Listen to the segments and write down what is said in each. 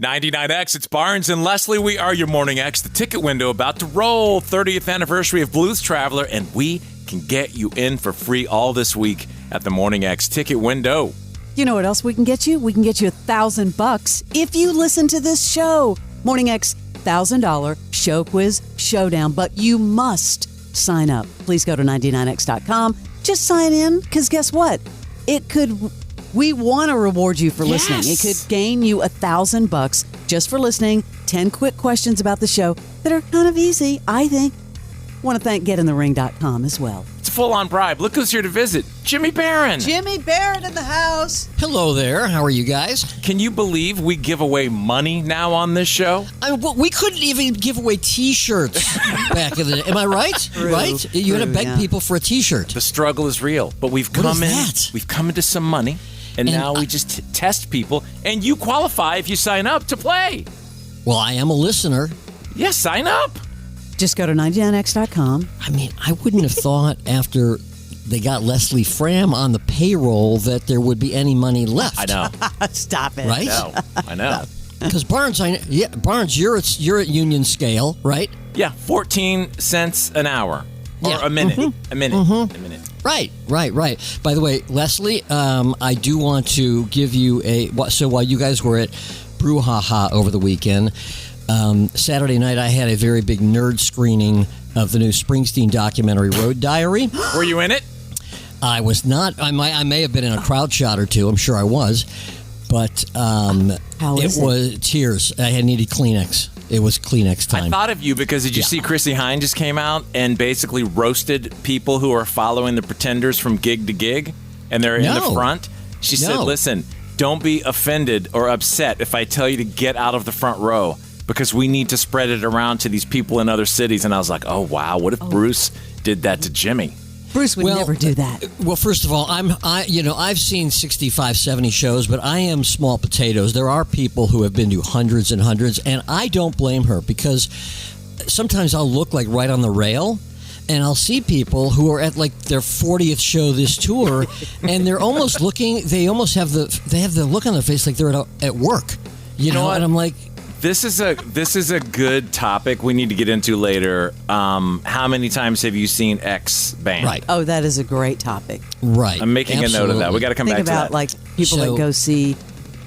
99X, it's Barnes and Leslie. We are your Morning X, the ticket window about to roll. 30th anniversary of Blues Traveler, and we can get you in for free all this week at the Morning X ticket window. You know what else we can get you? We can get you $1,000 if you listen to this show. Morning X $1,000 show quiz showdown, but you must sign up. Please go to 99x.com. Just sign in, because guess what? We want to reward you for listening. It could gain you $1,000 just for listening. 10 quick questions about the show that are kind of easy, I think. Want to thank getinthering.com as well. It's a full-on bribe. Look who's here to visit. Jimmy Barron. Jimmy Barron in the house. Hello there. How are you guys? Can you believe we give away money now on this show? We couldn't even give away T-shirts back in the day. Am I right? True. Right? You had to beg people for a T-shirt. The struggle is real, but we've come into some money, and now we just test people, and you qualify if you sign up to play. Well, I am a listener. Yes, sign up. Just go to 99x.com. I mean, I wouldn't have thought after they got Leslie Fram on the payroll that there would be any money left. I know. Stop it. Right? I know. Because Barnes, you're at union scale, right? Yeah, 14 cents an hour. Or a minute. A minute. A minute. Right. By the way, Leslie, I do want to give you so while you guys were at Brouhaha over the weekend, Saturday night I had a very big nerd screening of the new Springsteen documentary, Road Diary. Were you in it? I was not. I may have been in a crowd shot or two. I'm sure I was. But it was tears. I needed Kleenex. It was Kleenex time. I thought of you because did you see Chrissy Hine just came out and basically roasted people who are following the Pretenders from gig to gig, and they're in the front? She said, listen, don't be offended or upset if I tell you to get out of the front row, because we need to spread it around to these people in other cities. And I was like, oh, wow, what if Bruce did that to Jimmy? Bruce would never do that. Well, first of all, I've seen 65, 70 shows, but I am small potatoes. There are people who have been to hundreds and hundreds, and I don't blame her, because sometimes I'll look like right on the rail, and I'll see people who are at like their 40th show this tour, and they're almost looking. They almost have the look on their face like they're at work. You know what? And I'm like, This is a good topic we need to get into later. How many times have you seen X band? Right. Oh, that is a great topic. Right. I'm making a note of that. We got to come back to that. Think about like people that go see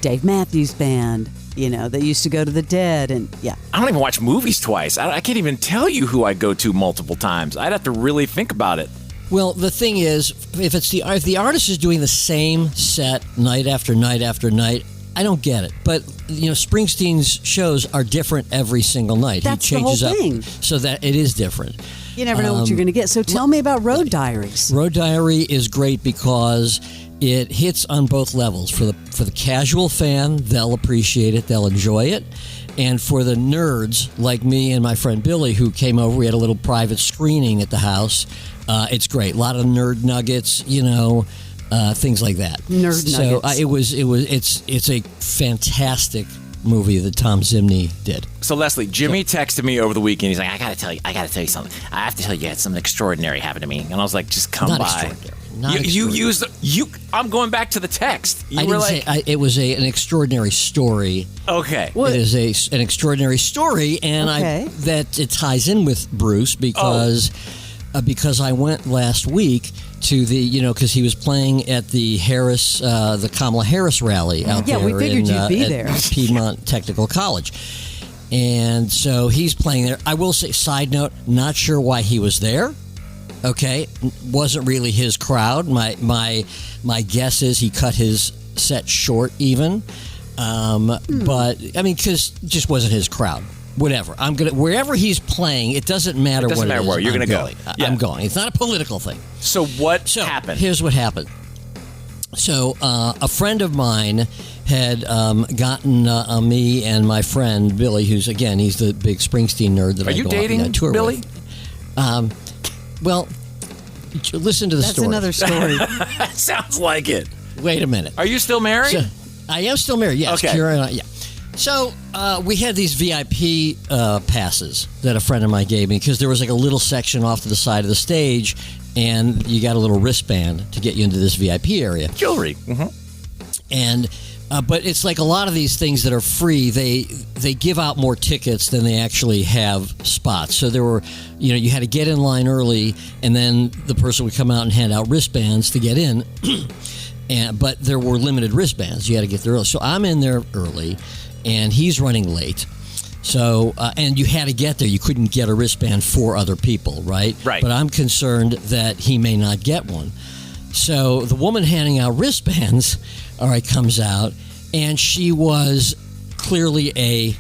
Dave Matthews Band, that used to go to the Dead, and I don't even watch movies twice. I can't even tell you who I go to multiple times. I'd have to really think about it. Well, the thing is, if the artist is doing the same set night after night after night, I don't get it. But, Springsteen's shows are different every single night. That's he changes the whole thing. up so that it is different. You never know what you're going to get. So tell me about Road Diaries. Road Diary is great because it hits on both levels. For the casual fan, they'll appreciate it. They'll enjoy it. And for the nerds like me and my friend Billy, who came over, we had a little private screening at the house. It's great. A lot of nerd nuggets, things like that. Nerd nuggets. It's a fantastic movie that Tom Zimney did. So Leslie, Jimmy texted me over the weekend. He's like, I gotta tell you something. I have to tell you, something extraordinary happened to me. And I was like, just come by. I'm going back to the text. It was an extraordinary story. Okay. It is an extraordinary story, and that it ties in with Bruce because I went last week to the, because he was playing at the Kamala Harris rally out there. Yeah, we figured you'd be there. At Piedmont Technical College. And so he's playing there. I will say, side note, not sure why he was there. Okay, wasn't really his crowd. My guess is he cut his set short even. But, because it just wasn't his crowd. Whatever. Wherever he's playing, it doesn't matter what it is. It doesn't matter where. You're going to go. I'm going. It's not a political thing. So what happened? Here's what happened. So a friend of mine had gotten me and my friend Billy, who's, again, he's the big Springsteen nerd that I go on tour Billy? With. Well, listen to the story. That's another story. Sounds like it. Wait a minute. Are you still married? I am still married, yes. Okay. Kira and I, yeah. So we had these VIP passes that a friend of mine gave me because there was like a little section off to the side of the stage, and you got a little wristband to get you into this VIP area. Jewelry. Mm-hmm. And But it's like a lot of these things that are free, they give out more tickets than they actually have spots. So there were, you had to get in line early, and then the person would come out and hand out wristbands to get in. But there were limited wristbands. You had to get there early. So I'm in there early, and he's running late. So, and you had to get there. You couldn't get a wristband for other people, right? Right. But I'm concerned that he may not get one. So the woman handing out wristbands, comes out, and she was clearly a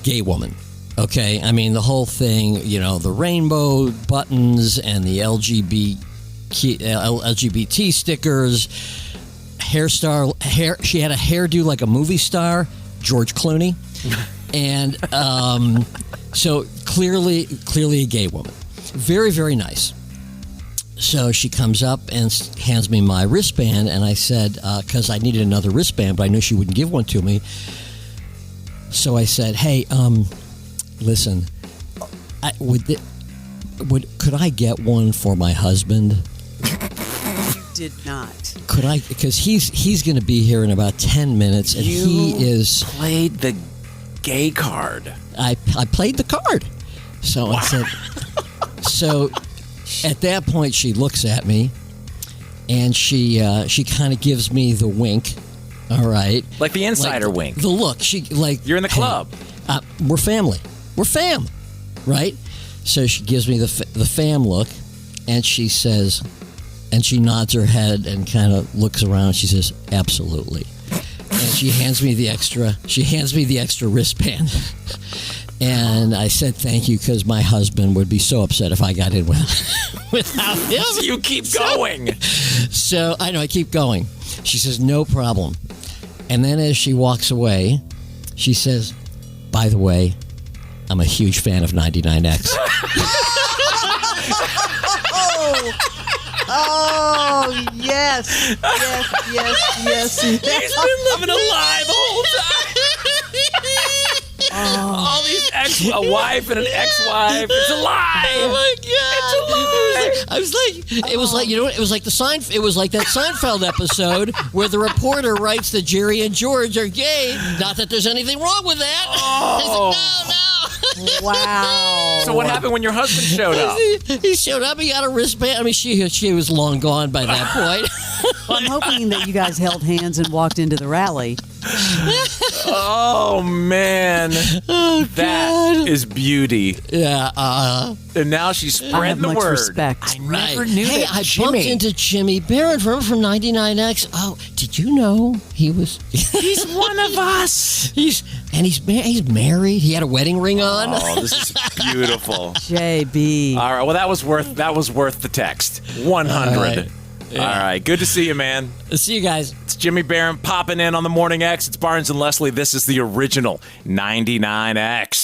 gay woman. Okay, I mean the whole thing, the rainbow buttons and the LGBT stickers, hair. She had a hairdo like a movie star, George Clooney, and so clearly a gay woman. Very, very nice. So she comes up and hands me my wristband, and I said, because I needed another wristband, but I knew she wouldn't give one to me. So I said, hey, listen, could I get one for my husband? You did not. Could I? Because he's going to be here in about 10 minutes, and he is... played the gay card. I played the card. So I said... So... At that point, she looks at me, and she kind of gives me the wink. All right, like the insider wink. The look. You're in the club. Hey, we're family. We're fam, right? So she gives me the fam look, and she says, and she nods her head and kind of looks around. She says, "Absolutely," and she hands me the extra. She hands me the extra wristband. And I said thank you because my husband would be so upset if I got in without him. So you keep going. So I know, I keep going. She says, no problem. And then as she walks away, she says, by the way, I'm a huge fan of 99X. Oh, yes. Yes. He's been living a lie the whole time. All these a wife and an ex-wife. It's a lie. Oh my God! It's a lie. It was like it was like it was like that Seinfeld episode where the reporter writes that Jerry and George are gay. Not that there's anything wrong with that. Oh. No. Wow. So what happened when your husband showed up? He showed up. He got a wristband. I mean, she was long gone by that point. Well, I'm hoping that you guys held hands and walked into the rally. Oh man, that is beauty. Yeah, and now she's I spread have the much word. respect. I never knew hey, that. I Jimmy. bumped into Jimmy Barron from 99X. Oh, did you know he was? He's one of us. He's married. He had a wedding ring on. Oh, this is beautiful. JB. All right, well that was worth the text. 100. All right. All right, good to see you, man. See you guys. It's Jimmy Barron popping in on the Morning X. It's Barnes and Leslie. This is the original 99X.